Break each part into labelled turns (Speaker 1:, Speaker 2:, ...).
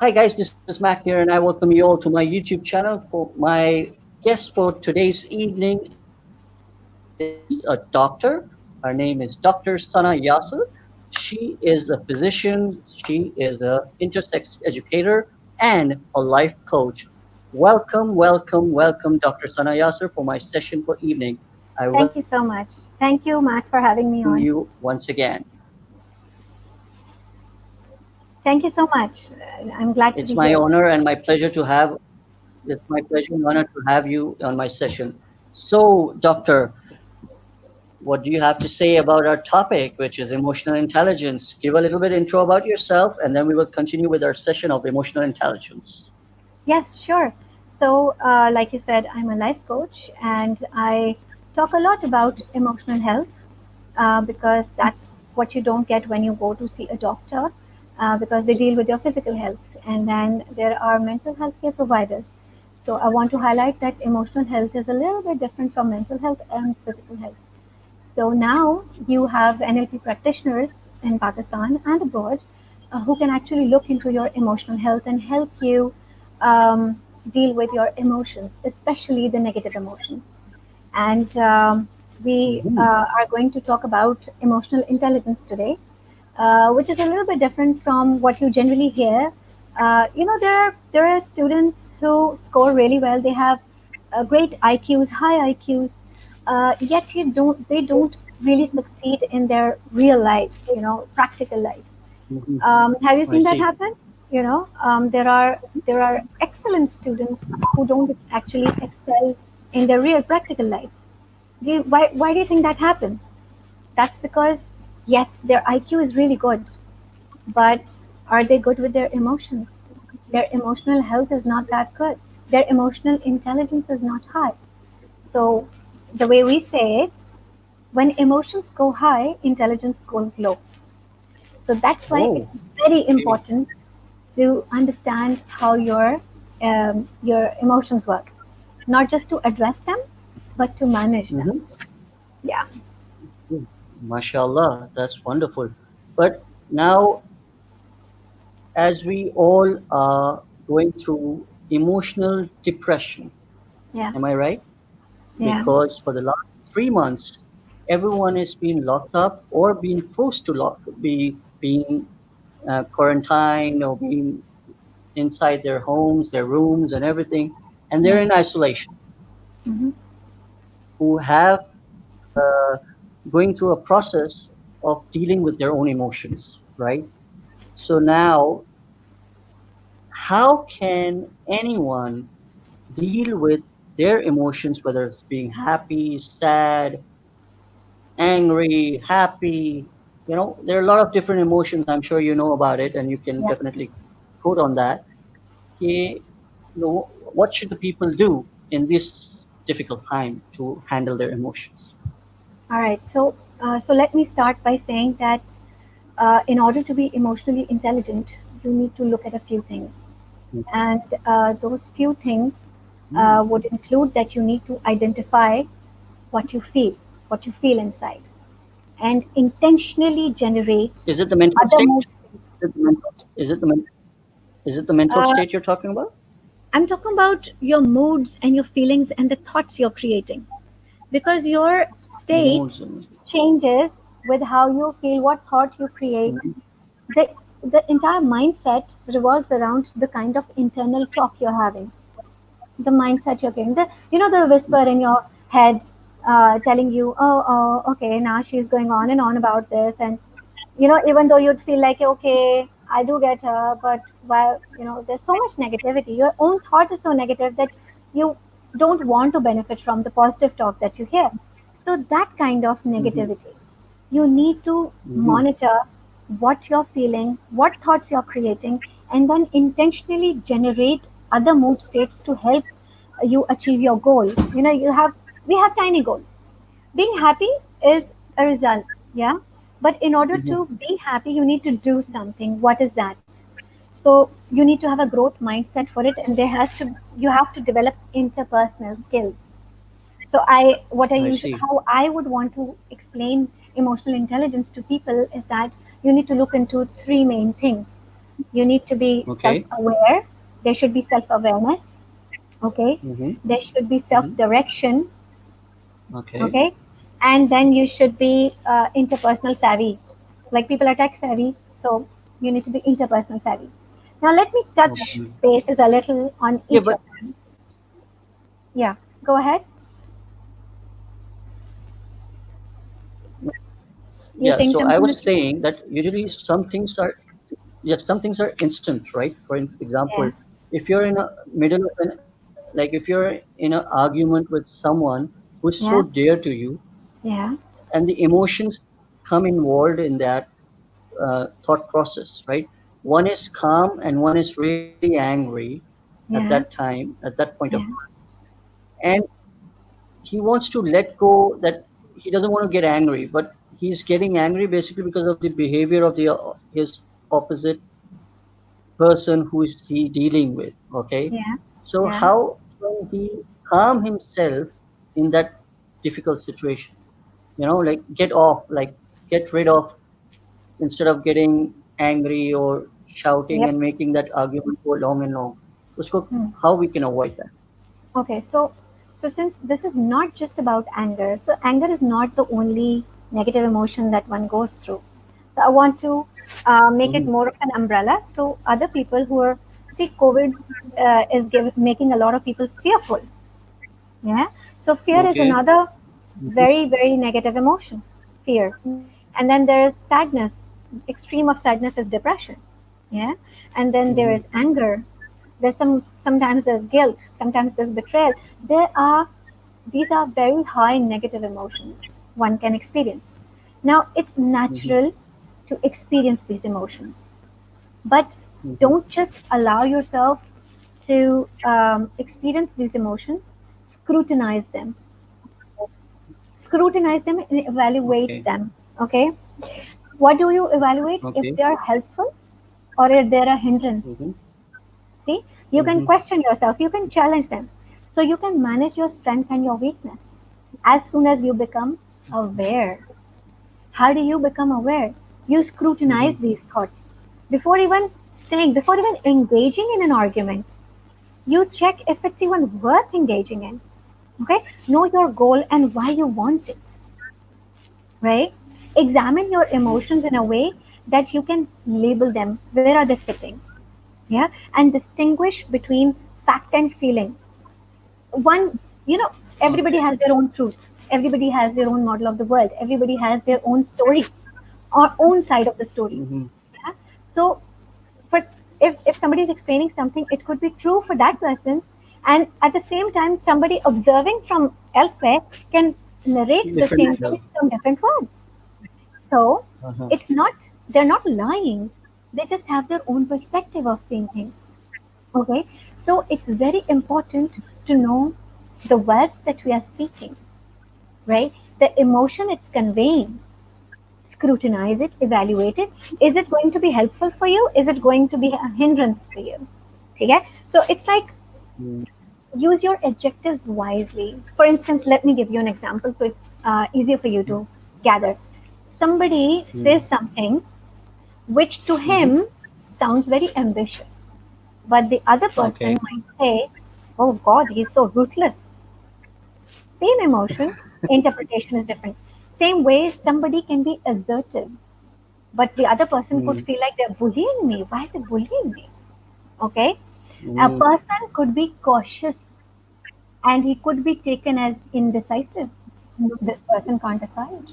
Speaker 1: Hi guys, this is Mac here, and I welcome you all to my YouTube channel. For my guest for today's evening is a doctor. Her name is Dr. Sana Yasir. She is a physician. She is a intersex educator and a life coach. Welcome, welcome, welcome, Dr. Sana Yasir, for my session for evening. I
Speaker 2: Thank you
Speaker 1: welcome
Speaker 2: so much. Thank you, Matt, for having me on.
Speaker 1: you once again.
Speaker 2: Thank you so much. I'm glad to
Speaker 1: It's
Speaker 2: be
Speaker 1: my
Speaker 2: here.
Speaker 1: honor and my pleasure to have. It's my pleasure and honor to have you on my session. So, Doctor, what do you have to say about our topic, which is emotional intelligence? Give a little bit intro about yourself, and then we will continue with our session of emotional intelligence.
Speaker 2: Yes, sure. So, like you said, I'm a life coach and I talk a lot about emotional health because that's what you don't get when you go to see a doctor because they deal with your physical health. And then there are mental health care providers. So, I want to highlight that emotional health is a little bit different from mental health and physical health. So now you have NLP practitioners in Pakistan and abroad who can actually look into your emotional health and help you deal with your emotions, especially the negative emotions. And we
Speaker 1: Mhm.
Speaker 2: are going to talk about emotional intelligence today, which is a little bit different from what you generally hear. There are students who score really well. They have great IQs, high IQs, yet they don't really succeed in their real life, practical life.
Speaker 1: Mhm.
Speaker 2: Have you
Speaker 1: I
Speaker 2: seen that
Speaker 1: see.
Speaker 2: happen? There are excellent students who don't actually excel in their real practical life. Why do you think that happens? That's because yes, their IQ is really good, but are they good with their emotions? Their emotional health is not that good. Their emotional intelligence is not high. So the way we say it, when emotions go high, intelligence goes low. So that's why
Speaker 1: Oh,
Speaker 2: it's very
Speaker 1: okay.
Speaker 2: important to understand how your emotions work, not just to address them, but to manage them.
Speaker 1: Mm-hmm.
Speaker 2: Yeah,
Speaker 1: MashaAllah, that's wonderful. But now, as we all are going through emotional depression,
Speaker 2: yeah,
Speaker 1: am I right?
Speaker 2: yeah.
Speaker 1: Because for the last 3 months, everyone is being locked up or being forced to be being quarantined or being inside their homes, their rooms, and everything, and they're
Speaker 2: Yeah.
Speaker 1: in isolation.
Speaker 2: Hmm.
Speaker 1: Who have going through a process of dealing with their own emotions, right? So now, how can anyone deal with their emotions, whether it's being happy, sad, angry, happy. There are a lot of different emotions. I'm sure you know about it, and you can
Speaker 2: Yeah.
Speaker 1: definitely quote on that. What should the people do in this difficult time to handle their emotions?
Speaker 2: All right. So let me start by saying that in order to be emotionally intelligent, you need to look at a few things. And those few things
Speaker 1: Mm.
Speaker 2: would include that you need to identify what you feel, what you feel inside, and intentionally generate
Speaker 1: Is it the mental
Speaker 2: other
Speaker 1: state?
Speaker 2: mood states.
Speaker 1: Is it the mental? Is it the men- is it the mental
Speaker 2: Uh,
Speaker 1: state you're talking about?
Speaker 2: I'm talking about your moods and your feelings and the thoughts you're creating. Because your
Speaker 1: The moods.
Speaker 2: state changes with how you feel, what thought you create.
Speaker 1: Mhm.
Speaker 2: The, the entire mindset revolves around the kind of internal talk you're having, the mindset you're getting, the whisper in your head telling you, okay, now she's going on and on about this. And, even though you'd feel like, okay, I do get her, but while, there's so much negativity, your own thought is so negative that you don't want to benefit from the positive talk that you hear. So, that kind of
Speaker 1: Mhm.
Speaker 2: negativity, you need to
Speaker 1: Mhm.
Speaker 2: monitor what you're feeling, what thoughts you're creating, and then intentionally generate other mood states to help you achieve your goal. We have tiny goals. Being happy is a result, yeah. But in order
Speaker 1: Mhm.
Speaker 2: to be happy, you need to do something. What is that? So you need to have a growth mindset for it, and you have to develop interpersonal skills. So
Speaker 1: I see.
Speaker 2: how I would want to explain emotional intelligence to people is that you need to look into three main things. You need to be self
Speaker 1: Okay.
Speaker 2: aware. There should be self awareness. Okay.
Speaker 1: Mm-hmm.
Speaker 2: There should be self
Speaker 1: Mm-hmm.
Speaker 2: direction.
Speaker 1: Okay.
Speaker 2: Okay. And then you should be interpersonal savvy. Like people are tech savvy. So you need to be interpersonal savvy. Now, let me touch
Speaker 1: Okay.
Speaker 2: bases a little on
Speaker 1: Yeah,
Speaker 2: each
Speaker 1: but
Speaker 2: of them. Yeah. Go ahead. You're
Speaker 1: yeah,
Speaker 2: saying
Speaker 1: so I
Speaker 2: something,
Speaker 1: was
Speaker 2: Mr.
Speaker 1: saying that usually some things are, yes, some things are instant, right? For
Speaker 2: Yeah.
Speaker 1: example, if you're in a middle of an, like if you're in an argument with someone who's so
Speaker 2: Yeah.
Speaker 1: dear to you,
Speaker 2: Yeah.
Speaker 1: and the emotions come involved in that thought process, right? One is calm and one is really angry at that
Speaker 2: Yeah.
Speaker 1: time, at that point of
Speaker 2: Yeah.
Speaker 1: time. And he wants to let go that he doesn't want to get angry, but he's getting angry basically because of the behavior of the his opposite person who is he dealing with. Okay,
Speaker 2: Yeah.
Speaker 1: so
Speaker 2: Yeah.
Speaker 1: how can he calm himself in that difficult situation? Like get off, like get rid of, instead of getting angry or shouting
Speaker 2: Yep.
Speaker 1: and making that argument go long and long. Usko,
Speaker 2: Hmm.
Speaker 1: how we can avoid that?
Speaker 2: Okay. So since this is not just about anger, so anger is not the only negative emotion that one goes through. So I want to make it
Speaker 1: Hmm.
Speaker 2: more of an umbrella. So other people who are, see, COVID making a lot of people fearful. Yeah. So fear is
Speaker 1: Okay.
Speaker 2: another
Speaker 1: Hmm.
Speaker 2: very, very negative emotion. Fear. And then there is sadness. Extreme of sadness is depression. Yeah. And then there
Speaker 1: Hmm.
Speaker 2: is anger. Sometimes there's guilt, sometimes there's betrayal. There are These are very high negative emotions one can experience. Now it's
Speaker 1: Hmm.
Speaker 2: natural to experience these emotions, but
Speaker 1: Hmm.
Speaker 2: don't just allow yourself to experience these emotions. Scrutinize them, and evaluate
Speaker 1: Okay.
Speaker 2: them. Okay, what do you evaluate? If
Speaker 1: Okay.
Speaker 2: they are helpful or if they're a hindrance.
Speaker 1: Hmm.
Speaker 2: See, you can
Speaker 1: Hmm.
Speaker 2: question yourself, you can challenge them. So you can manage your strength and your weakness as soon as you become aware. How do you become aware? You scrutinize
Speaker 1: Hmm.
Speaker 2: these thoughts. Before even engaging in an argument, you check if it's even worth engaging in. Okay? Know your goal and why you want it, right? Examine your
Speaker 1: Hmm.
Speaker 2: emotions in a way that you can label them. Where are they fitting? Yeah? And distinguish between fact and feeling. One, you know, everybody
Speaker 1: Okay.
Speaker 2: has their own truth, everybody has their own model of the world, everybody has their own story or own side of the story.
Speaker 1: Hmm.
Speaker 2: Yeah? So first, if somebody is explaining something, it could be true for that person, and at the same time somebody observing from elsewhere can narrate the
Speaker 1: Different
Speaker 2: same thing
Speaker 1: angle.
Speaker 2: in some different words. So
Speaker 1: Uh-huh.
Speaker 2: it's not, they're not lying, they just have their own perspective of seeing things. Okay, so it's very important to know the words that we are speaking, right? The emotion it's conveying. Scrutinize it, evaluate it. Is it going to be helpful for you? Is it going to be a hindrance for you? Okay, so it's like
Speaker 1: Mm.
Speaker 2: use your adjectives wisely. For instance, let me give you an example so it's easier for you to gather. Somebody says
Speaker 1: Mm.
Speaker 2: something which to
Speaker 1: Hmm.
Speaker 2: him sounds very ambitious, but the other person
Speaker 1: Okay.
Speaker 2: might say, "Oh God, he's so ruthless." Same emotion, interpretation is different. Same way, somebody can be assertive, but the other person could
Speaker 1: Mm.
Speaker 2: feel like they're bullying me. Why are they bullying me? Okay? A
Speaker 1: Mm.
Speaker 2: person could be cautious and he could be taken as indecisive. This person can't decide.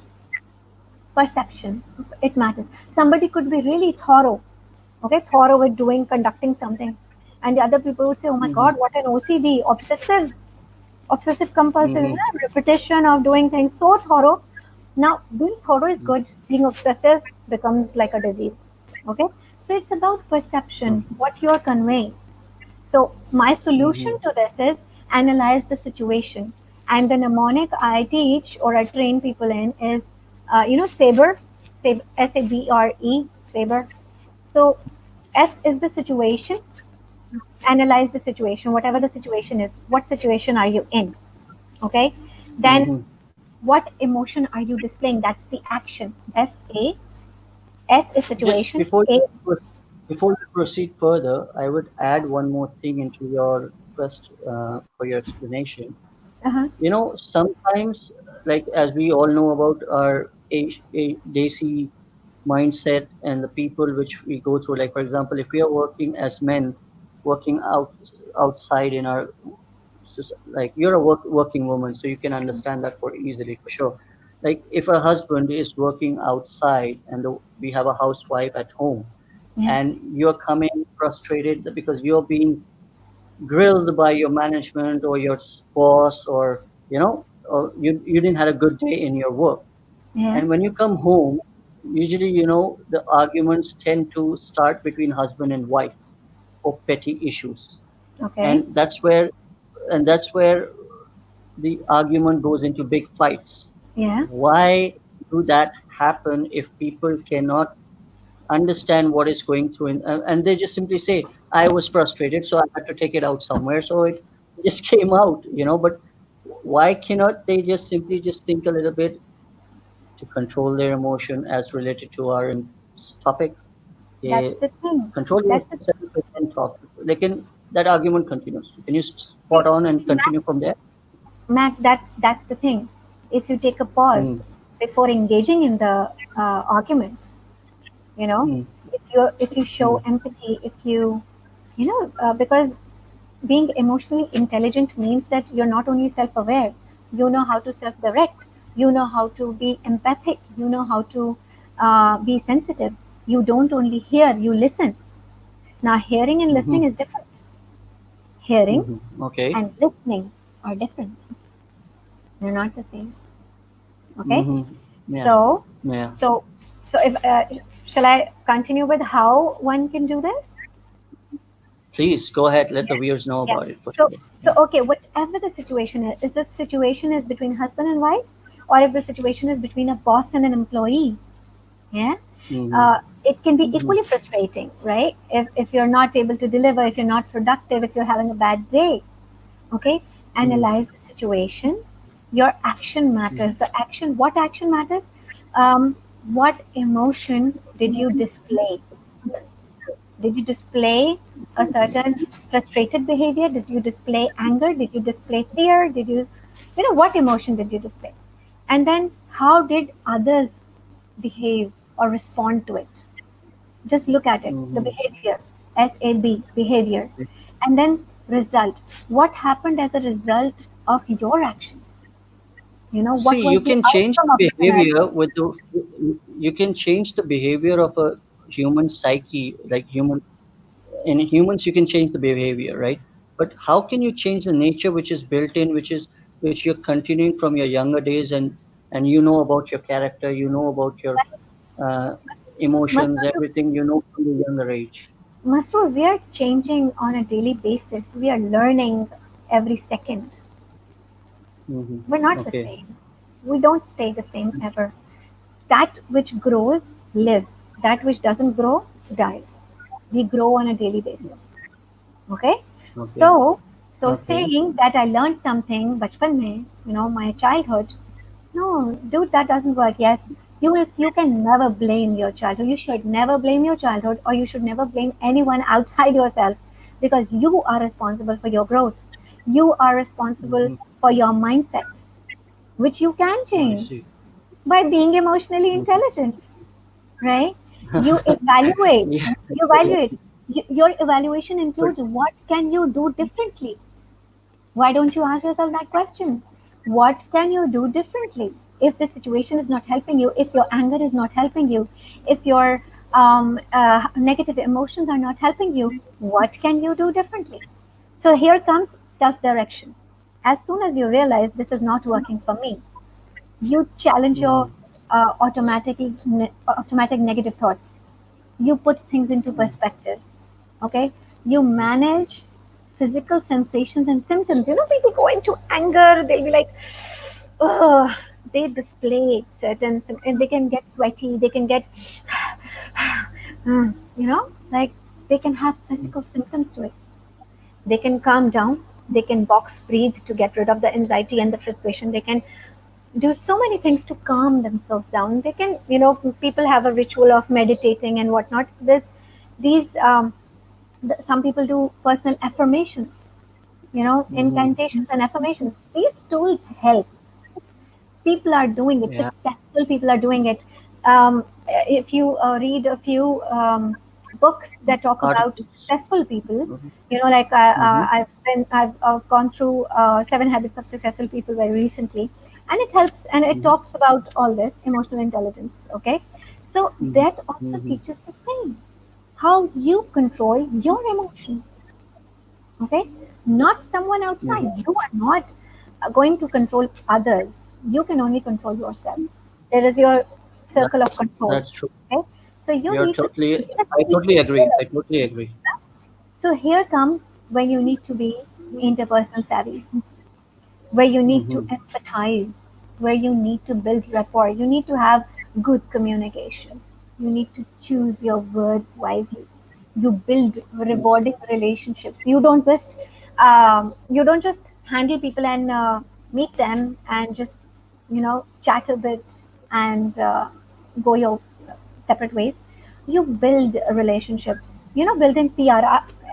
Speaker 2: Perception, it matters. Somebody could be really thorough, okay, thorough with conducting something, and the other people would say, "Oh my
Speaker 1: Hmm.
Speaker 2: God, what an OCD, obsessive compulsive,
Speaker 1: Hmm.
Speaker 2: repetition of doing things so thorough." Now, being thorough is good. Being obsessive becomes like a disease. Okay, so it's about perception, what you're conveying. So my solution
Speaker 1: Hmm.
Speaker 2: to this is analyze the situation. And the mnemonic I teach or I train people in is, SABRE, SABRE, SABRE. So S is the situation. Analyze the situation, whatever the situation is. What situation are you in? Okay. Then
Speaker 1: Hmm.
Speaker 2: what emotion are you displaying? That's the action. S A. S is
Speaker 1: Just
Speaker 2: situation.
Speaker 1: before
Speaker 2: A.
Speaker 1: you proceed, before you proceed further, I would add one more thing into your quest for your explanation.
Speaker 2: Uh-huh.
Speaker 1: Sometimes, like as we all know about our Desi mindset and the people which we go through, like for example, if we are working as men, working outside in our like you're a working woman, so you can understand that for easily for sure. Like if a husband is working outside and we have a housewife at home,
Speaker 2: Yeah.
Speaker 1: and you're coming frustrated because you're being grilled by your management or your boss, or you didn't have a good day in your work,
Speaker 2: Yeah.
Speaker 1: and when you come home, usually the arguments tend to start between husband and wife for petty issues,
Speaker 2: Okay.
Speaker 1: and that's where the argument goes into big fights.
Speaker 2: Yeah.
Speaker 1: Why do that happen if people cannot understand what is going through, and they just simply say, I was frustrated, so I had to take it out somewhere, so it just came out. But why cannot they just simply just think a little bit to control their emotion as related to our topic?
Speaker 2: That's
Speaker 1: They
Speaker 2: the thing.
Speaker 1: control
Speaker 2: That's the
Speaker 1: yourself and talk. They can that argument continues. Can you
Speaker 2: see,
Speaker 1: spot on and
Speaker 2: see,
Speaker 1: continue from there?
Speaker 2: Mac, that's the thing. If you take a pause
Speaker 1: Mm,
Speaker 2: before engaging in the argument, you know,
Speaker 1: mm,
Speaker 2: if you show
Speaker 1: mm,
Speaker 2: empathy, if because being emotionally intelligent means that you're not only self-aware, you know how to self-direct, you know how to be empathic, you know how to be sensitive. You don't only hear, you listen. Now, hearing and
Speaker 1: mm-hmm,
Speaker 2: listening is different. Hearing
Speaker 1: mm-hmm. Okay.
Speaker 2: and listening are different. They're not the same. Okay.
Speaker 1: Mm-hmm. Yeah.
Speaker 2: So,
Speaker 1: Yeah.
Speaker 2: so, so if shall I continue with how one can do this?
Speaker 1: Please go ahead. Let the
Speaker 2: Yeah.
Speaker 1: viewers know
Speaker 2: Yeah.
Speaker 1: about it for
Speaker 2: So,
Speaker 1: sure.
Speaker 2: so
Speaker 1: Yeah.
Speaker 2: okay, whatever the situation is the situation is between husband and wife, or if the situation is between a boss and an employee, yeah,
Speaker 1: Mm-hmm.
Speaker 2: it can be
Speaker 1: Mm-hmm.
Speaker 2: equally frustrating, right? If you're not able to deliver, if you're not productive, if you're having a bad day, okay,
Speaker 1: Mm-hmm.
Speaker 2: analyze the situation. Your action matters. The action, what action matters? What emotion did you display? Did you display a certain frustrated behavior? Did you display anger? Did you display fear? What emotion did you display? And then how did others behave or respond to it? Just look at it. The
Speaker 1: Mm-hmm.
Speaker 2: behavior, SAB, behavior. And then result. What happened as a result of your actions?
Speaker 1: See,
Speaker 2: What was
Speaker 1: you
Speaker 2: the
Speaker 1: can change
Speaker 2: outcome of
Speaker 1: the
Speaker 2: the
Speaker 1: behavior
Speaker 2: scenario?
Speaker 1: with the. You can change the behavior of a human psyche, like in humans you can change the behavior, right? But how can you change the nature which is built in, which you're continuing from your younger days, and about your character, about your uh, emotions,
Speaker 2: Masud,
Speaker 1: everything from the younger age.
Speaker 2: Masud, we are changing on a daily basis. We are learning every second.
Speaker 1: Hmm.
Speaker 2: We're not the
Speaker 1: Okay.
Speaker 2: same. We don't stay the same ever. That which grows lives. That which doesn't grow dies. We grow on a daily basis. Okay?
Speaker 1: Okay.
Speaker 2: So, so
Speaker 1: Okay.
Speaker 2: saying that I learned something bachpan mein, my childhood, no, dude, that doesn't work. Yes, you can never blame your childhood. You should never blame your childhood, or you should never blame anyone outside yourself, because you are responsible for your growth. You are responsible
Speaker 1: Hmm.
Speaker 2: for your mindset, which you can
Speaker 1: I
Speaker 2: change
Speaker 1: see.
Speaker 2: by being emotionally
Speaker 1: Mhm.
Speaker 2: intelligent, right? You evaluate,
Speaker 1: Yeah.
Speaker 2: you evaluate. Your evaluation
Speaker 1: But
Speaker 2: includes what can you do differently. Why don't you ask yourself that question? What can you do differently? If the situation is not helping you, if your anger is not helping you, if your negative emotions are not helping you, what can you do differently? So here comes self direction. As soon as you realize this is not working for me, you challenge your
Speaker 1: mm,
Speaker 2: automatic negative thoughts. You put things into
Speaker 1: mm,
Speaker 2: perspective. Okay, you manage physical sensations and symptoms. People go into anger, they'll be like, oh, they display and they can get sweaty, they can get like they can have
Speaker 1: mm,
Speaker 2: physical symptoms to it. They can calm down, they can box breathe to get rid of the anxiety and the frustration. They can do so many things to calm themselves down. They can, people have a ritual of meditating and whatnot. This These some people do personal affirmations,
Speaker 1: Mm-hmm.
Speaker 2: incantations and affirmations. These tools help. People are doing it.
Speaker 1: Yeah.
Speaker 2: Successful people are doing it. If you read a few books that talk about
Speaker 1: Articles.
Speaker 2: successful people,
Speaker 1: Mm-hmm.
Speaker 2: like
Speaker 1: Mm-hmm.
Speaker 2: I've gone through 7 Habits of Successful People very recently, and it helps and it
Speaker 1: Mm-hmm.
Speaker 2: talks about all this emotional intelligence. Okay, so
Speaker 1: Mm-hmm.
Speaker 2: that also
Speaker 1: Mm-hmm.
Speaker 2: teaches the same, how you control your emotion. Okay, not someone outside.
Speaker 1: Mm-hmm.
Speaker 2: You are not going to control others. You can only control yourself. There is your
Speaker 1: That,
Speaker 2: circle of control.
Speaker 1: that's true.
Speaker 2: Okay, so you
Speaker 1: You're
Speaker 2: need to
Speaker 1: totally.
Speaker 2: just
Speaker 1: I
Speaker 2: be
Speaker 1: totally agree.
Speaker 2: aware.
Speaker 1: I totally agree.
Speaker 2: So here comes when you need to be interpersonal savvy, where you need to
Speaker 1: Mm-hmm.
Speaker 2: empathize, where you need to build rapport. You need to have good communication. You need to choose your words wisely. You build rewarding relationships. You don't just handle people and meet them and just chat a bit and go your separate ways. You build relationships. Building PR.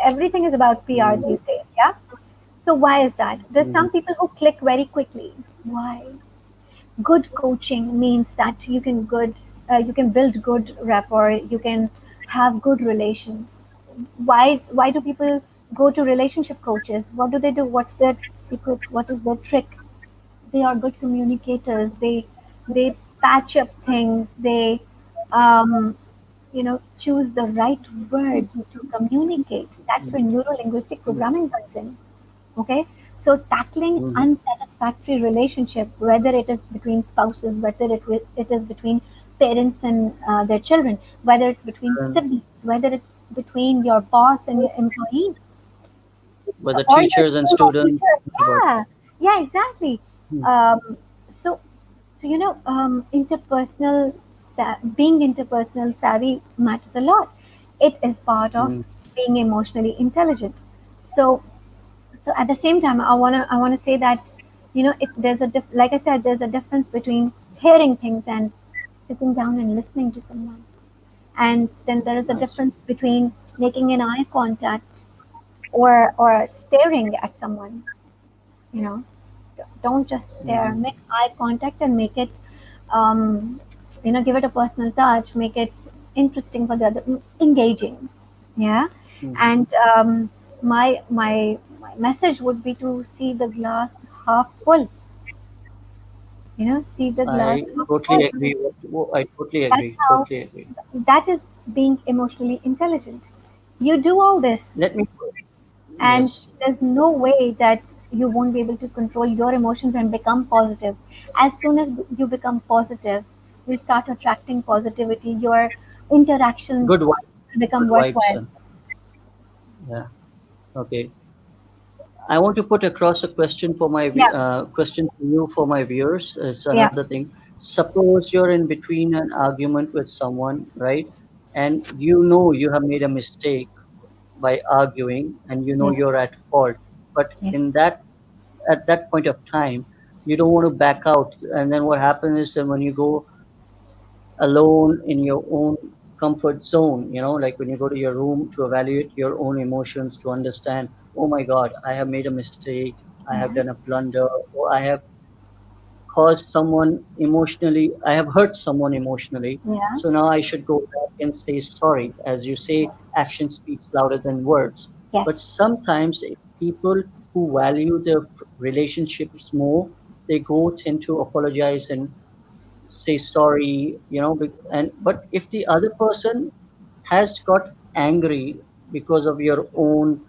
Speaker 2: Everything is about PR
Speaker 1: Mm-hmm.
Speaker 2: these days. Yeah, so why is that? There's
Speaker 1: Mm-hmm.
Speaker 2: some people who click very quickly. Why? Good coaching means that you can build good rapport. You can have good relations. Why do people go to relationship coaches? What do they do? What's their secret? What is their trick? They are good communicators. They patch up things. They um, choose the right words to communicate. That's where neuro linguistic programming comes in. Okay, so tackling
Speaker 1: Mm-hmm.
Speaker 2: unsatisfactory relationship, whether it is between spouses, whether it is between parents and their children, whether it's between
Speaker 1: And
Speaker 2: siblings, whether it's between your boss and your employee,
Speaker 1: with the
Speaker 2: or your
Speaker 1: teachers and
Speaker 2: school
Speaker 1: students,
Speaker 2: teacher.
Speaker 1: everybody.
Speaker 2: Yeah, exactly.
Speaker 1: Mm-hmm.
Speaker 2: um, so being interpersonal savvy matters a lot. It is part of
Speaker 1: Mm-hmm.
Speaker 2: being emotionally intelligent. So so at the same time, I want to say that like I said, there's a difference between hearing things and sitting down and listening to someone, and then there is a
Speaker 1: Nice.
Speaker 2: difference between making an eye contact or staring at someone. you know don't just stare.
Speaker 1: Mm-hmm.
Speaker 2: Make eye contact and make it um, give it a personal touch, make it interesting for the other, engaging. Yeah.
Speaker 1: Mm-hmm.
Speaker 2: And my message would be to see the glass half full. See the glass
Speaker 1: I
Speaker 2: half
Speaker 1: totally
Speaker 2: full.
Speaker 1: agree. I totally
Speaker 2: That's
Speaker 1: agree.
Speaker 2: how.
Speaker 1: Totally agree.
Speaker 2: That is being emotionally intelligent. You do all this,
Speaker 1: Let me.
Speaker 2: and
Speaker 1: Yes.
Speaker 2: there's no way that you won't be able to control your emotions and become positive. As soon as you become positive, you'll start attracting positivity. Your
Speaker 1: Good
Speaker 2: interactions
Speaker 1: wife.
Speaker 2: become
Speaker 1: Good vibes,
Speaker 2: worthwhile.
Speaker 1: son. Yeah. Okay. I want to put across a question for my
Speaker 2: Yeah,
Speaker 1: question to you for my viewers. It's
Speaker 2: yeah,
Speaker 1: another thing. Suppose you're in between an argument with someone, right? And you know you have made a mistake by arguing, and you know
Speaker 2: yeah,
Speaker 1: you're at fault. But
Speaker 2: yeah,
Speaker 1: in that at that point of time, you don't want to back out. And then what happens is that when you go alone in your own comfort zone, like when you go to your room to evaluate your own emotions, to understand, oh my God, I have made a mistake, I have
Speaker 2: yeah,
Speaker 1: done a blunder, or I have caused someone emotionally, I have hurt someone emotionally.
Speaker 2: yeah,
Speaker 1: So now I should go back and say sorry. As you say, action speaks louder than words.
Speaker 2: yes,
Speaker 1: But sometimes people who value their relationships more, they go tend to apologize and say sorry, and but if the other person has got angry because of your own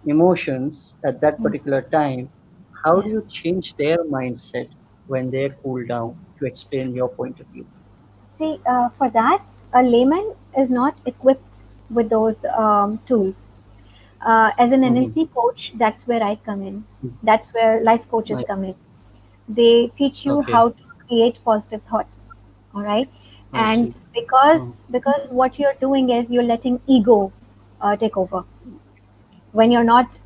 Speaker 1: emotions at that
Speaker 2: yeah,
Speaker 1: particular time, how
Speaker 2: yeah.
Speaker 1: do you change their mindset when they're cooled down, to explain your point of view?
Speaker 2: See, for that, a layman is not equipped with those tools. As an
Speaker 1: Mm-hmm.
Speaker 2: NLP coach, that's where I come in. That's where life coaches
Speaker 1: Right.
Speaker 2: come in. They teach you
Speaker 1: Okay,
Speaker 2: how to create positive thoughts. All right.
Speaker 1: I see.
Speaker 2: And because
Speaker 1: Mm-hmm.
Speaker 2: what you're doing is you're letting ego take over. When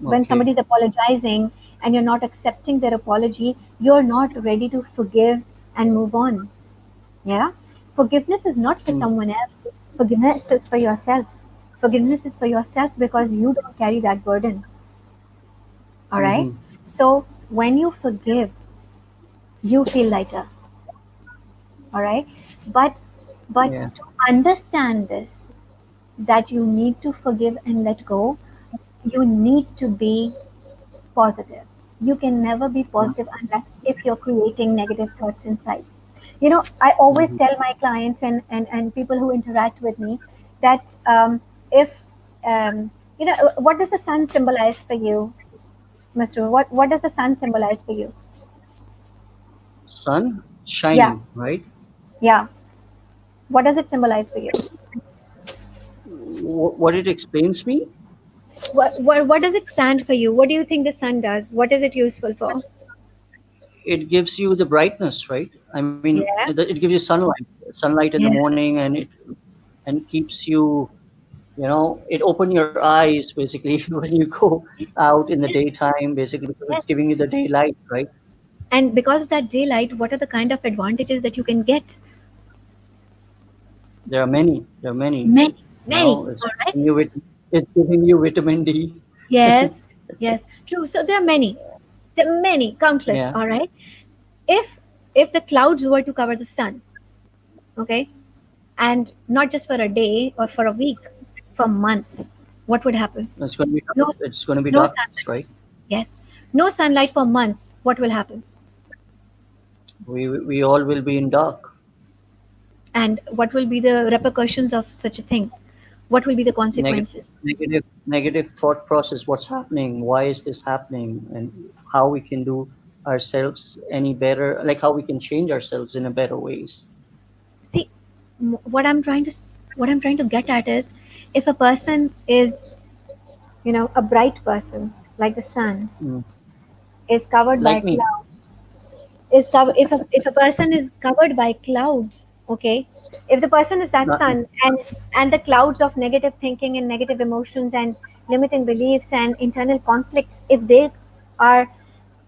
Speaker 1: Okay.
Speaker 2: somebody's apologizing and you're not accepting their apology, you're not ready to forgive and move on. Yeah. Forgiveness is not for
Speaker 1: Mm.
Speaker 2: someone else. Forgiveness is for yourself. Forgiveness is for yourself because you don't carry that burden. All right.
Speaker 1: Mm-hmm.
Speaker 2: So when you forgive, you feel lighter. All right. But but
Speaker 1: Yeah.
Speaker 2: to understand this, that you need to forgive and let go, you need to be positive. You can never be positive unless if you're creating negative thoughts inside. I always
Speaker 1: Mm-hmm.
Speaker 2: tell my clients and people who interact with me that if what does the sun symbolize for you, Mr. What does the sun symbolize for you?
Speaker 1: Sun
Speaker 2: Yeah,
Speaker 1: shining, right?
Speaker 2: yeah. What does it symbolize for you?
Speaker 1: What it explains me,
Speaker 2: What does it stand for you? What do you think the sun does? What is it useful for?
Speaker 1: it gives you the brightness, right? I mean,
Speaker 2: Yeah,
Speaker 1: it gives you sunlight in the
Speaker 2: yeah.
Speaker 1: morning, and keeps you, it open your eyes basically when you go out in the daytime, basically because it's
Speaker 2: Yes.
Speaker 1: giving you the daylight, right?
Speaker 2: And because of that daylight, what are the kind of advantages that you can get?
Speaker 1: There are many.
Speaker 2: Many, many.
Speaker 1: It's
Speaker 2: All right.
Speaker 1: giving you it's giving you vitamin D.
Speaker 2: Yes, yes, true. So there are many. There are many, countless.
Speaker 1: Yeah,
Speaker 2: All right. If if the clouds were to cover the sun, okay, and not just for a day or for a week, for months, what would happen? No,
Speaker 1: it's going to be
Speaker 2: no
Speaker 1: darkness,
Speaker 2: sunlight.
Speaker 1: right?
Speaker 2: Yes, no sunlight for months. What will happen?
Speaker 1: We all will be in dark.
Speaker 2: And what will be the repercussions of such a thing? What will be the
Speaker 1: Negative,
Speaker 2: consequences?
Speaker 1: negative thought process. What's happening? Why is this happening? And how we can do ourselves any better? Like how we can change ourselves in a better ways.
Speaker 2: See, what I'm trying to get at is, if a person is, a bright person like the sun,
Speaker 1: Mm.
Speaker 2: is covered by
Speaker 1: Like me.
Speaker 2: clouds, if a person is covered by clouds, okay, if the person is that
Speaker 1: Not me.
Speaker 2: sun, and the clouds of negative thinking and negative emotions and limiting beliefs and internal conflicts, if they are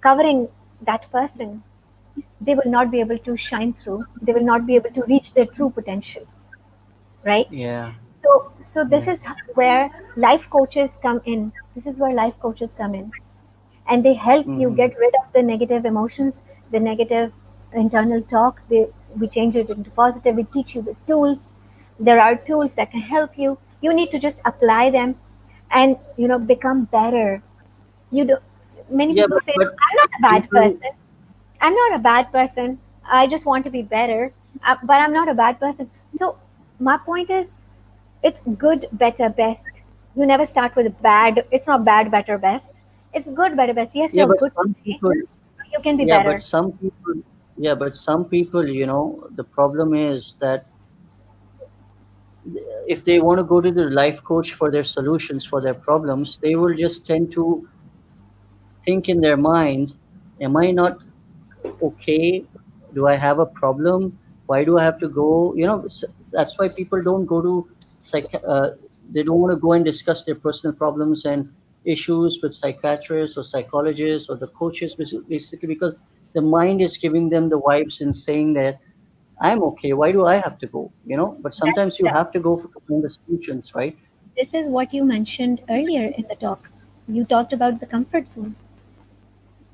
Speaker 2: covering that person, they will not be able to shine through, they will not be able to reach their true potential, right?
Speaker 1: Yeah,
Speaker 2: So this
Speaker 1: yeah.
Speaker 2: is where life coaches come in. This is where life coaches come in, and they help you
Speaker 1: Hmm.
Speaker 2: get rid of the negative emotions, the negative internal talk. We change it into positive. We teach you the tools. There are tools that can help you. You need to just apply them, and become better. You do. Many
Speaker 1: Yeah,
Speaker 2: people say,
Speaker 1: but
Speaker 2: "I'm not a bad
Speaker 1: people.
Speaker 2: person. I'm not a bad person. I just want to be better, but I'm not a bad person." So my point is, it's good, better, best. You never start with bad. It's not bad, better, best. It's good, better, best. Yes,
Speaker 1: Yeah,
Speaker 2: you're
Speaker 1: but
Speaker 2: good
Speaker 1: some
Speaker 2: today.
Speaker 1: people.
Speaker 2: You can be
Speaker 1: Yeah, but
Speaker 2: better.
Speaker 1: some people. Yeah, but some people. The problem is that if they want to go to the life coach for their solutions for their problems, they will just tend to think in their minds, am I not okay? Do I have a problem? Why do I have to go? That's why people don't go to they don't want to go and discuss their personal problems and issues with psychiatrists or psychologists or the coaches, basically because the mind is giving them the vibes and saying that I'm okay. Why do I have to go? But
Speaker 2: That's
Speaker 1: sometimes you have to go for to find the solutions, right?
Speaker 2: this is what you mentioned earlier in the talk. You talked about the comfort zone.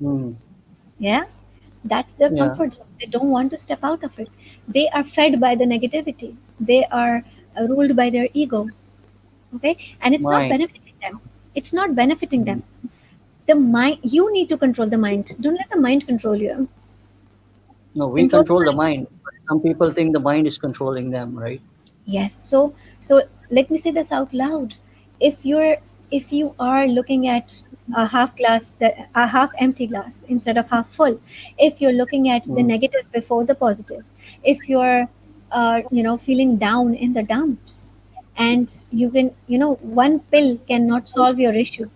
Speaker 1: Hmm.
Speaker 2: Yeah, that's their
Speaker 1: Yeah.
Speaker 2: comfort zone. They don't want to step out of it. They are fed by the negativity. They are ruled by their ego. Okay, and it's not
Speaker 1: Mind.
Speaker 2: benefiting them. It's not benefiting
Speaker 1: Hmm.
Speaker 2: them. The mind. You need to control the mind. Don't let the mind control you.
Speaker 1: No, we
Speaker 2: Control the
Speaker 1: control the
Speaker 2: mind.
Speaker 1: mind. But some people think the mind is controlling them, right?
Speaker 2: Yes. So let me say this out loud. If you're if you are looking at a half empty glass instead of half full, if you're looking at the
Speaker 1: Mm.
Speaker 2: negative before the positive, if you're feeling down in the dumps, and one pill cannot solve your issue.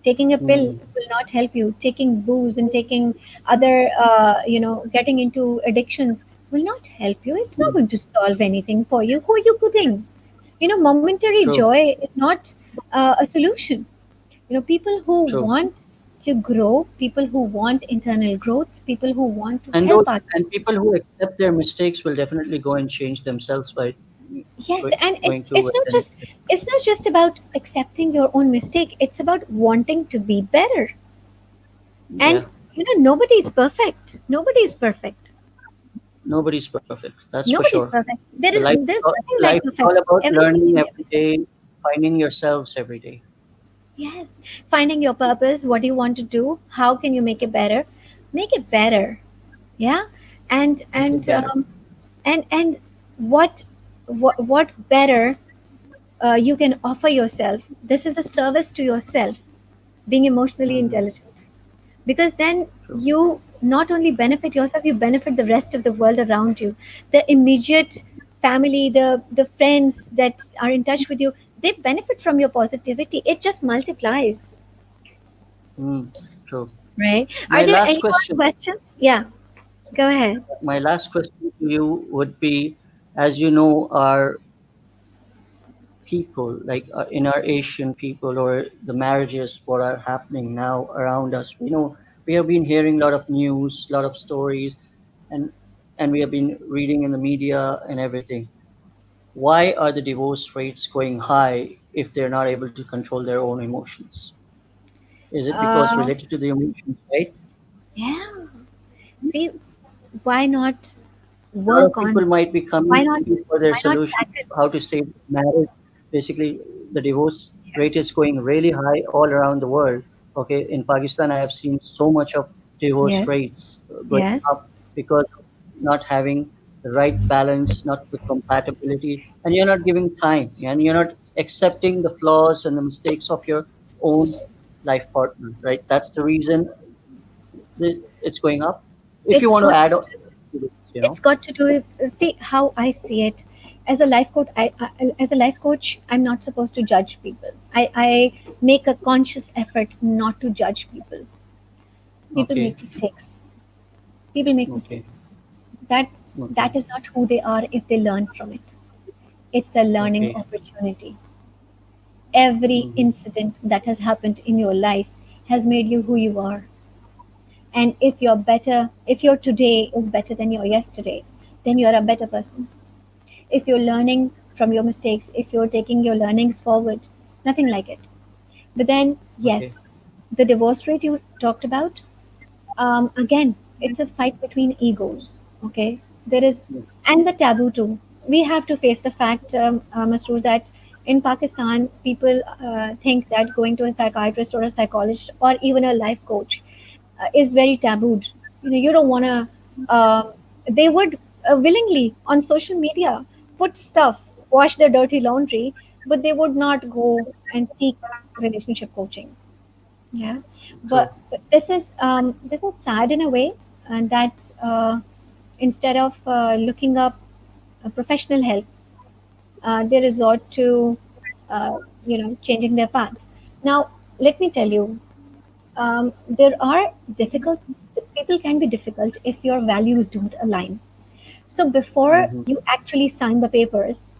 Speaker 2: Taking a pill
Speaker 1: Mm.
Speaker 2: will not help you. Taking booze and taking other getting into addictions will not help you. It's not
Speaker 1: Mm.
Speaker 2: going to solve anything for you. Who are you kidding? Momentary
Speaker 1: True,
Speaker 2: joy is not a solution. People who
Speaker 1: true.
Speaker 2: want to grow, people who want internal growth, people who want to
Speaker 1: And
Speaker 2: help
Speaker 1: those
Speaker 2: others.
Speaker 1: and people who accept their mistakes will definitely go and change themselves, right?
Speaker 2: Yes, and it's
Speaker 1: going to
Speaker 2: it's not
Speaker 1: within.
Speaker 2: just it's not just about accepting your own mistake. It's about wanting to be better. And
Speaker 1: Yeah,
Speaker 2: nobody is perfect. Nobody is perfect.
Speaker 1: nobody's perfect. That's for
Speaker 2: Nobody's
Speaker 1: sure.
Speaker 2: perfect.
Speaker 1: The life,
Speaker 2: There's nothing
Speaker 1: life
Speaker 2: like
Speaker 1: is all
Speaker 2: perfect.
Speaker 1: about
Speaker 2: Everything
Speaker 1: learning
Speaker 2: can be
Speaker 1: every day, finding yourselves every day.
Speaker 2: yes. Finding your purpose, what do you want to do? How can you make it better? Make it better. Yeah. And
Speaker 1: Make
Speaker 2: and
Speaker 1: it better.
Speaker 2: um and what better you can offer yourself. This is a service to yourself, being emotionally
Speaker 1: Hmm.
Speaker 2: intelligent. Because then
Speaker 1: True.
Speaker 2: you not only benefit yourself, you benefit the rest of the world around you. The immediate family, the friends that are in touch with you, they benefit from your positivity. It just multiplies.
Speaker 1: Hmm. True.
Speaker 2: Right? Are
Speaker 1: My
Speaker 2: there
Speaker 1: last
Speaker 2: any more
Speaker 1: question.
Speaker 2: questions? Yeah, go ahead.
Speaker 1: My last question to you would be, as you know, our people, like in our Asian people or the marriages, what are happening now around us. We know we have been hearing a lot of news, a lot of stories, and we have been reading in the media and everything. Why are the divorce rates going high if they're not able to control their own emotions? Is it because
Speaker 2: Uh,
Speaker 1: related to the emotions, right?
Speaker 2: yeah. See, why not
Speaker 1: A lot of
Speaker 2: work
Speaker 1: people
Speaker 2: on?
Speaker 1: might be coming
Speaker 2: Why
Speaker 1: to
Speaker 2: not?
Speaker 1: you for their
Speaker 2: Why not
Speaker 1: solution,
Speaker 2: tackle?
Speaker 1: how to save marriage. Basically, the divorce rate is going really high all around the world. Okay, in Pakistan, I have seen so much of divorce
Speaker 2: Yes.
Speaker 1: rates going
Speaker 2: Yes.
Speaker 1: up because of not having the right balance, not the compatibility, and you're not giving time, and you're not accepting the flaws and the mistakes of your own life partner, right? That's the reason it's going up. If you
Speaker 2: It's
Speaker 1: want to
Speaker 2: got
Speaker 1: add
Speaker 2: to
Speaker 1: on
Speaker 2: do
Speaker 1: to this,
Speaker 2: it's got to do with see how I see it as a life coach. As a life coach, I'm not supposed to judge people. I make a conscious effort not to judge people. People
Speaker 1: Okay,
Speaker 2: make mistakes. People make
Speaker 1: okay,
Speaker 2: mistakes. that
Speaker 1: okay,
Speaker 2: that is not who they are if they learn from it. It's a learning
Speaker 1: okay.
Speaker 2: opportunity. Every
Speaker 1: Hmm.
Speaker 2: incident that has happened in your life has made you who you are. And if your today is better than your yesterday, then you're a better person. If you're learning from your mistakes, if you're taking your learnings forward, nothing like it. But then,
Speaker 1: Okay.
Speaker 2: yes, the divorce rate you talked about, again, it's a fight between egos. Okay, there is,
Speaker 1: Yeah.
Speaker 2: and the taboo too. We have to face the fact, Masroor, that in Pakistan, people think that going to a psychiatrist or a psychologist or even a life coach is very tabooed. You don't want to. They would willingly on social media put stuff, wash their dirty laundry, but they would not go and seek relationship coaching. Yeah,
Speaker 1: True.
Speaker 2: but this is sad in a way, and that uh, instead of looking up professional help, they resort to uh, changing their paths. Now, let me tell you, there are difficult people can be difficult if your values don't align. So before
Speaker 1: Hmm.
Speaker 2: you actually sign the papers,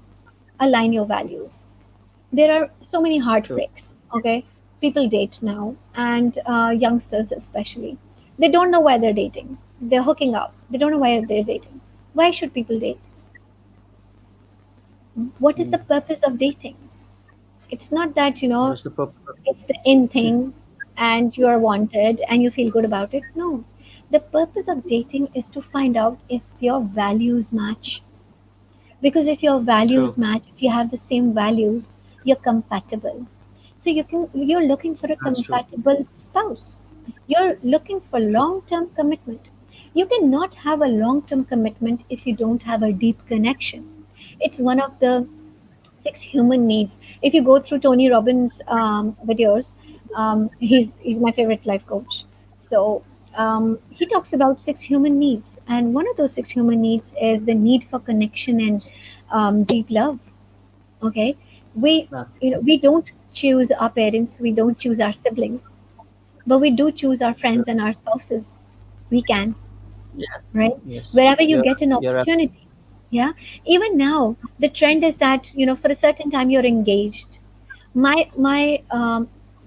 Speaker 2: align your values. There are so many
Speaker 1: True.
Speaker 2: heartbreaks. Okay, people date now, and youngsters especially, they don't know why they're dating. They're hooking up, they don't know why they're dating. Why should people date? What is
Speaker 1: Mm.
Speaker 2: the purpose of dating? It's not that
Speaker 1: What is the purpose of
Speaker 2: it's the in thing and you are wanted and you feel good about it. No. The purpose of dating is to find out if your values match. Because if your
Speaker 1: true?
Speaker 2: values match, if you have the same values, you're compatible. So you're looking for a
Speaker 1: That's true.
Speaker 2: compatible spouse. You're looking for
Speaker 1: True.
Speaker 2: long-term commitment. You cannot have a long-term commitment if you don't have a deep connection. It's one of the six human needs. If you go through Tony Robbins' videos, he's my favorite life coach. So he talks about six human needs, and one of those six human needs is the need for connection and deep love. Okay, we
Speaker 1: Yeah.
Speaker 2: we don't choose our parents, we don't choose our siblings, but we do choose our
Speaker 1: True.
Speaker 2: friends and our spouses. We can,
Speaker 1: Yeah.
Speaker 2: right?
Speaker 1: Yes.
Speaker 2: Wherever you
Speaker 1: You're.
Speaker 2: get an
Speaker 1: You're.
Speaker 2: opportunity. Yeah, even now the trend is that for a certain time you're engaged. My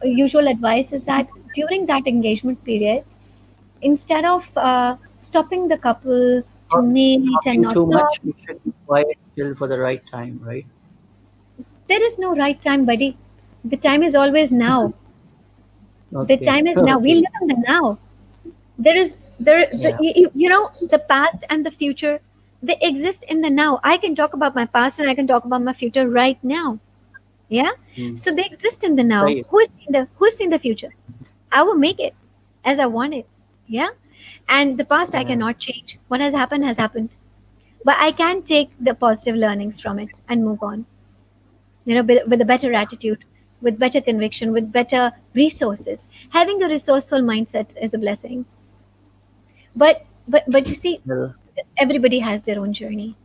Speaker 2: usual advice is that during that engagement period, instead of stopping the couple to meet and
Speaker 1: Talking
Speaker 2: not
Speaker 1: too
Speaker 2: talk,
Speaker 1: much. You should be quiet. till for the right time, right?
Speaker 2: There is no right time, buddy. The time is always now. The
Speaker 1: Okay,
Speaker 2: time is now. We
Speaker 1: okay,
Speaker 2: live in the now. There is there the,
Speaker 1: yeah,
Speaker 2: you know, the past and the future, they exist in the now. I can talk about my past and I can talk about my future right now. Yeah.
Speaker 1: mm,
Speaker 2: So they exist in the now.
Speaker 1: right,
Speaker 2: Who's seen the future? I will make it as I want it. Yeah. And the past I
Speaker 1: yeah,
Speaker 2: cannot change. What has happened. But I can take the positive learnings from it and move on. With a better attitude, with better conviction, with better resources. Having a resourceful mindset is a blessing. But you see,
Speaker 1: well,
Speaker 2: everybody has their own journey.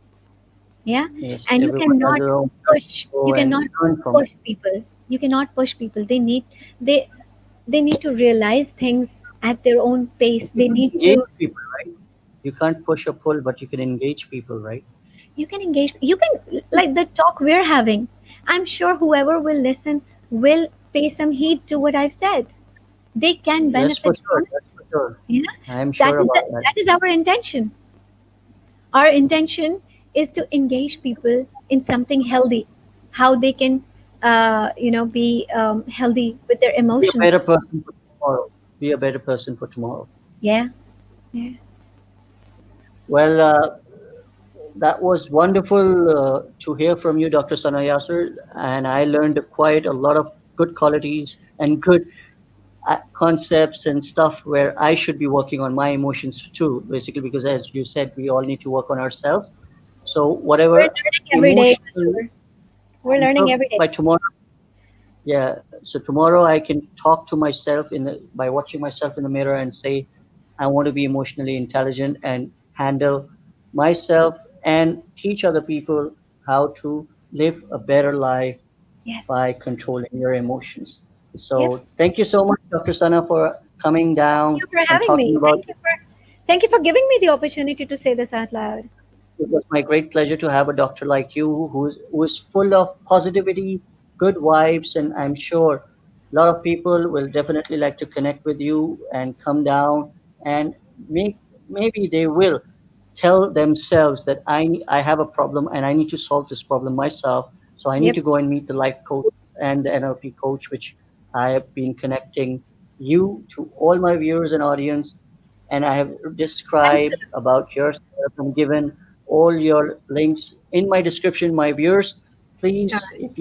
Speaker 2: Yeah.
Speaker 1: yes,
Speaker 2: And you
Speaker 1: everyone has
Speaker 2: cannot
Speaker 1: their own path
Speaker 2: push
Speaker 1: to go
Speaker 2: you
Speaker 1: and
Speaker 2: cannot
Speaker 1: learn from it.
Speaker 2: push people. You cannot push people. They need to realize things at their own pace.
Speaker 1: You
Speaker 2: They
Speaker 1: can
Speaker 2: need
Speaker 1: engage
Speaker 2: to
Speaker 1: people, right? You can't push or pull, but you can engage people, right?
Speaker 2: You can engage. You can, like the talk we're having. I'm sure whoever will listen will pay some heed to what I've said. They can
Speaker 1: Yes, for
Speaker 2: benefit
Speaker 1: sure,
Speaker 2: from it.
Speaker 1: that's for sure.
Speaker 2: Yeah.
Speaker 1: I am
Speaker 2: That
Speaker 1: sure
Speaker 2: is
Speaker 1: about that.
Speaker 2: that is our intention. Our intention is to engage people in something healthy, how they can be healthy with their
Speaker 1: Be a
Speaker 2: emotions.
Speaker 1: better person for tomorrow. Be a better person for tomorrow.
Speaker 2: Yeah. Yeah.
Speaker 1: Well, that was wonderful to hear from you, Dr. Sana Yasir, and I learned quite a lot of good qualities and good concepts and stuff where I should be working on my emotions too, basically, because as you said, we all need to work on ourselves. So,
Speaker 2: We're
Speaker 1: whatever
Speaker 2: learning every day,
Speaker 1: emotional,
Speaker 2: Kishore. We're
Speaker 1: I'm
Speaker 2: learning
Speaker 1: sure
Speaker 2: every day.
Speaker 1: by tomorrow, yeah. So tomorrow I can talk to myself by watching myself in the mirror and say, I want to be emotionally intelligent and handle myself and teach other people how to live a better life
Speaker 2: Yes.
Speaker 1: by controlling your emotions.
Speaker 2: Yep.
Speaker 1: So thank you so much, Dr. Sana, for coming
Speaker 2: Thank
Speaker 1: down
Speaker 2: you for
Speaker 1: and
Speaker 2: having
Speaker 1: talking
Speaker 2: me.
Speaker 1: about.
Speaker 2: Thank you for giving me the opportunity to say this out loud.
Speaker 1: It was my great pleasure to have a doctor like you who is full of positivity, good vibes, and I'm sure a lot of people will definitely like to connect with you and come down and make maybe they will tell themselves that I have a problem and I need to solve this problem myself. So I need
Speaker 2: Yep.
Speaker 1: to go and meet the life coach and the NLP coach, which I have been connecting you to all my viewers and audience, and I have
Speaker 2: Thanks a
Speaker 1: described about yourself and given all your links in my description, my viewers.
Speaker 2: lot.
Speaker 1: Please, if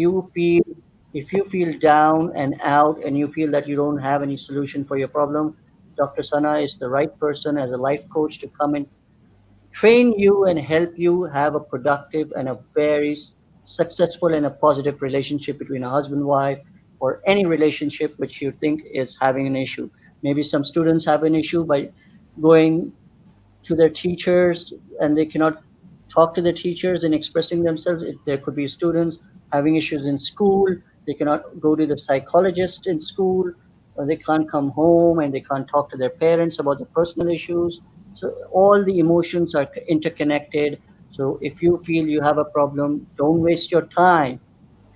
Speaker 1: you feel down and out and you feel that you don't have any solution for your problem, Dr. Sana is the right person as a life coach to come and train you and help you have a productive and a very successful and a positive relationship between a husband wife or any relationship which you think is having an issue. Maybe some students have an issue by going to their teachers and they cannot talk to their teachers and expressing themselves. There could be students having issues in school. They cannot go to the psychologist in school, or they can't come home and they can't talk to their parents about the personal issues. So all the emotions are interconnected. So if you feel you have a problem, don't waste your time.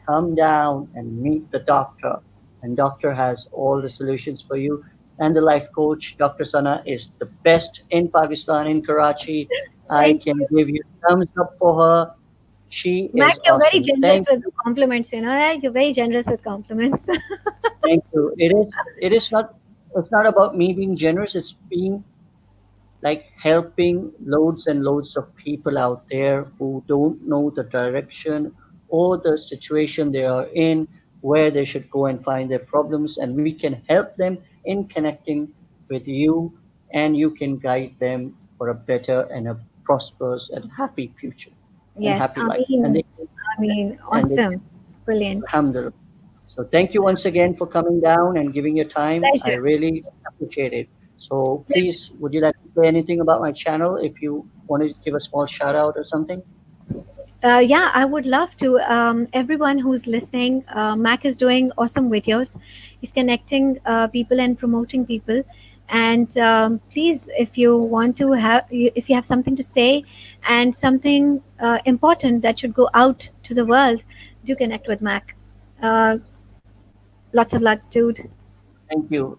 Speaker 1: Come down and meet the doctor. And doctor has all the solutions for you. And the life coach, Dr. Sana, is the best in Pakistan, in Karachi. I
Speaker 2: Thank
Speaker 1: can
Speaker 2: you.
Speaker 1: give you thumbs up for her. She
Speaker 2: Mac,
Speaker 1: is
Speaker 2: you're very
Speaker 1: awesome.
Speaker 2: generous
Speaker 1: Thank
Speaker 2: with
Speaker 1: you.
Speaker 2: compliments, you know that? You're very generous with compliments.
Speaker 1: Thank you. It is not it's not about me being generous, it's being like helping loads and loads of people out there who don't know the direction or the situation they are in, where they should go and find their problems, and we can help them in connecting with you, and you can guide them for a better and a prosperous and happy future and
Speaker 2: Yes,
Speaker 1: happy life. And they
Speaker 2: awesome. Brilliant.
Speaker 1: alhamdulillah. So thank you once again for coming down and giving your time. I
Speaker 2: Pleasure.
Speaker 1: really appreciate it. So
Speaker 2: Pleasure.
Speaker 1: please, would you like to say anything about my channel if you want to give a small shout out or something?
Speaker 2: Yeah, I would love to. Everyone who's listening, Mac is doing awesome videos. He's connecting people and promoting people. And please, if you want to if you have something to say and something important that should go out to the world, do connect with Mac. Uh, Lots of luck, dude.
Speaker 1: Thank you.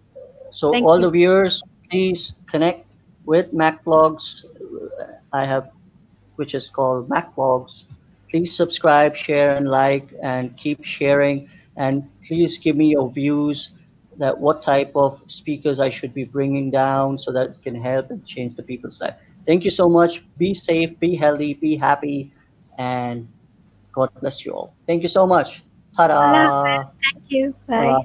Speaker 1: So
Speaker 2: Thank
Speaker 1: all
Speaker 2: you.
Speaker 1: the viewers, please connect with Mac Vlogs. I have, which is called Mac Vlogs. Please subscribe, share, and like, and keep sharing. And please give me your views that what type of speakers I should be bringing down so that it can help and change the people's life. Thank you so much. Be safe, be healthy, be happy, and God bless you all. Thank you so much.
Speaker 2: Allah
Speaker 1: Ta-da!
Speaker 2: Hafiz. Thank you.
Speaker 1: Allah
Speaker 2: Bye.